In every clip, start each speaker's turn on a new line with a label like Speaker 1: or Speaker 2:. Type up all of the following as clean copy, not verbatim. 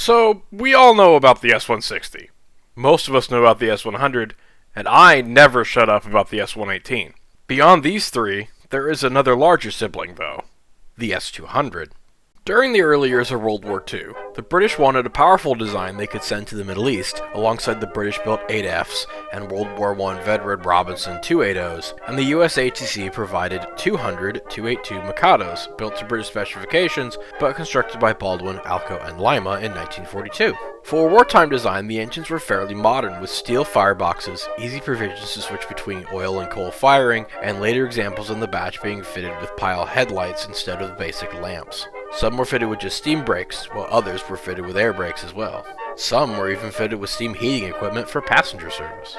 Speaker 1: So, we all know about the S160. Most of us know about the S100, and I never shut up about the S118. Beyond these three, there is another larger sibling, though, the S200. During the early years of World War II, the British wanted a powerful design they could send to the Middle East, alongside the British-built 8Fs and World War I veteran Robinson 280s, and the USATC provided 200 282 Mikados, built to British specifications, but constructed by Baldwin, Alco, and Lima in 1942. For a wartime design, the engines were fairly modern, with steel fireboxes, easy provisions to switch between oil and coal firing, and later examples in the batch being fitted with pile headlights instead of basic lamps. Some were fitted with just steam brakes, while others were fitted with air brakes as well. Some were even fitted with steam heating equipment for passenger service.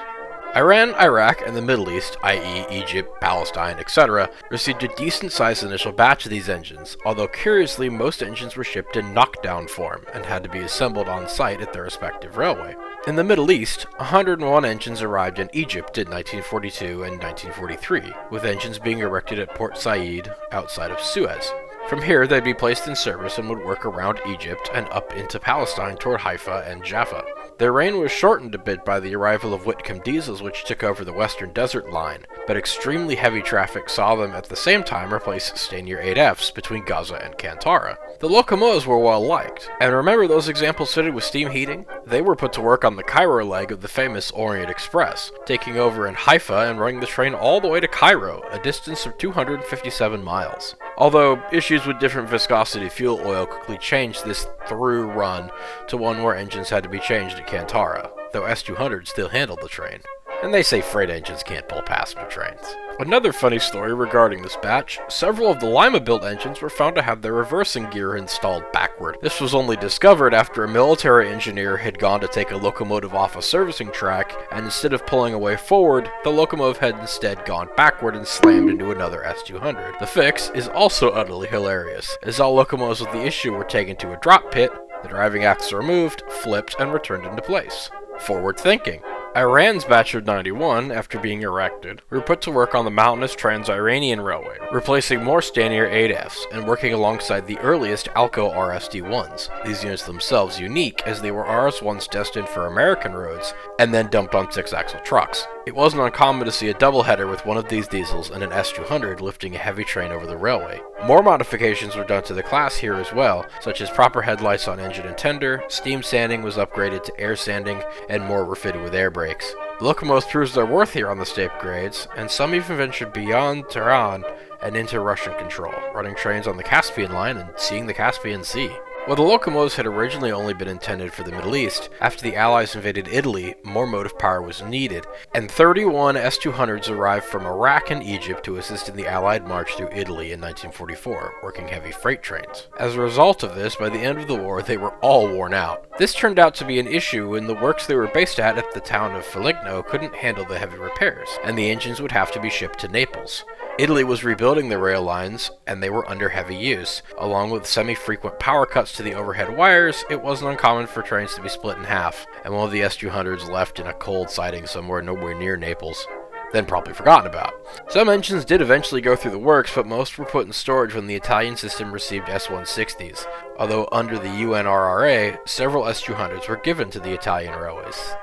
Speaker 1: Iran, Iraq, and the Middle East, i.e. Egypt, Palestine, etc., received a decent-sized initial batch of these engines, although curiously most engines were shipped in knockdown form and had to be assembled on site at their respective railway. In the Middle East, 101 engines arrived in Egypt in 1942 and 1943, with engines being erected at Port Said outside of Suez. From here, they'd be placed in service and would work around Egypt and up into Palestine toward Haifa and Jaffa. Their reign was shortened a bit by the arrival of Whitcomb diesels, which took over the Western Desert Line, but extremely heavy traffic saw them at the same time replace Steyr 8Fs between Gaza and Kantara. The locomotives were well liked, and remember those examples fitted with steam heating? They were put to work on the Cairo leg of the famous Orient Express, taking over in Haifa and running the train all the way to Cairo, a distance of 257 miles. Although issues with different viscosity fuel oil quickly changed this through run to one where engines had to be changed at Kantara, though S200 still handled the train. And they say freight engines can't pull passenger trains. Another funny story regarding this batch, several of the Lima-built engines were found to have their reversing gear installed backward. This was only discovered after a military engineer had gone to take a locomotive off a servicing track, and instead of pulling away forward, the locomotive had instead gone backward and slammed into another S200. The fix is also utterly hilarious, as all locomotives with the issue were taken to a drop pit, the driving axle removed, flipped, and returned into place. Forward thinking. Iran's batch of 91, after being erected, were put to work on the mountainous Trans-Iranian Railway, replacing more Steyr 8Fs and working alongside the earliest Alco RSD-1s, these units themselves unique as they were RS-1s destined for American roads and then dumped on 6-axle trucks. It wasn't uncommon to see a doubleheader with one of these diesels and an S200 lifting a heavy train over the railway. More modifications were done to the class here as well, such as proper headlights on engine and tender, steam sanding was upgraded to air sanding, and more were fitted with air brakes. The locomotives proved their worth here on the steep grades, and some even ventured beyond Tehran and into Russian control, running trains on the Caspian Line and seeing the Caspian Sea. While the locomotives had originally only been intended for the Middle East, after the Allies invaded Italy, more motive power was needed, and 31 S200s arrived from Iraq and Egypt to assist in the Allied march through Italy in 1944, working heavy freight trains. As a result of this, by the end of the war, they were all worn out. This turned out to be an issue when the works they were based at the town of Foligno couldn't handle the heavy repairs, and the engines would have to be shipped to Naples. Italy was rebuilding the rail lines, and they were under heavy use. Along with semi-frequent power cuts to the overhead wires, it wasn't uncommon for trains to be split in half, and one of the S200s left in a cold siding somewhere nowhere near Naples, then probably forgotten about. Some engines did eventually go through the works, but most were put in storage when the Italian system received S160s, although under the UNRRA, several S200s were given to the Italian railways.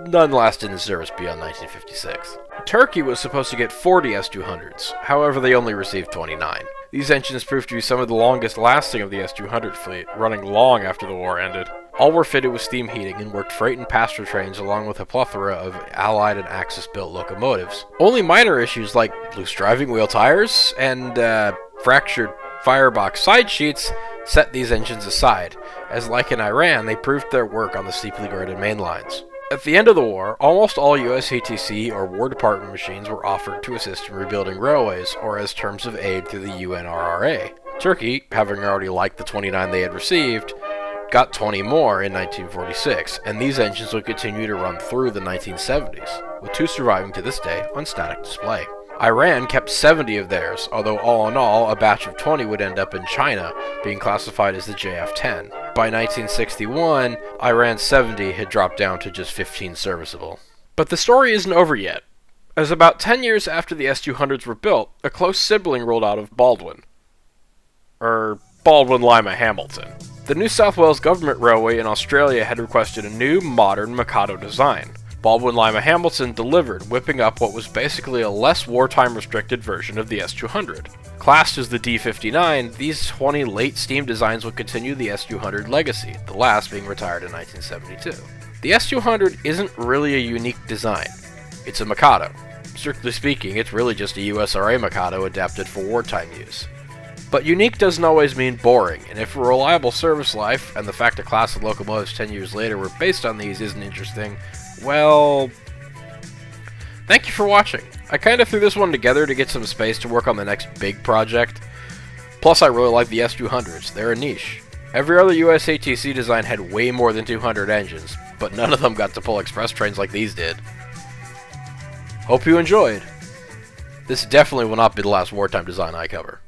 Speaker 1: None lasted in service beyond 1956. Turkey was supposed to get 40 S200s, however they only received 29. These engines proved to be some of the longest lasting of the S200 fleet, running long after the war ended. All were fitted with steam heating and worked freight and passenger trains along with a plethora of Allied and Axis-built locomotives. Only minor issues like loose driving wheel tires and fractured firebox side sheets set these engines aside, as like in Iran, they proved their work on the steeply guarded main lines. At the end of the war, almost all USATC or War Department machines were offered to assist in rebuilding railways, or as terms of aid through the UNRRA. Turkey, having already liked the 29 they had received, got 20 more in 1946, and these engines would continue to run through the 1970s, with 2 surviving to this day on static display. Iran kept 70 of theirs, although all in all, a batch of 20 would end up in China, being classified as the JF-10. By 1961, Iran's 70 had dropped down to just 15 serviceable. But the story isn't over yet, as about 10 years after the S200s were built, a close sibling rolled out of Baldwin. Baldwin Lima Hamilton. The New South Wales Government Railway in Australia had requested a new, modern Mikado design. Baldwin Lima Hamilton delivered, whipping up what was basically a less wartime-restricted version of the S200. Classed as the D59, these 20 late steam designs would continue the S200 legacy, the last being retired in 1972. The S200 isn't really a unique design. It's a Mikado. Strictly speaking, it's really just a USRA Mikado adapted for wartime use. But unique doesn't always mean boring, and if a reliable service life, and the fact a class of locomotives 10 years later were based on these isn't interesting, well, thank you for watching. I kinda threw this one together to get some space to work on the next big project. Plus I really like the S200s, they're a niche. Every other USATC design had way more than 200 engines, but none of them got to pull express trains like these did. Hope you enjoyed. This definitely will not be the last wartime design I cover.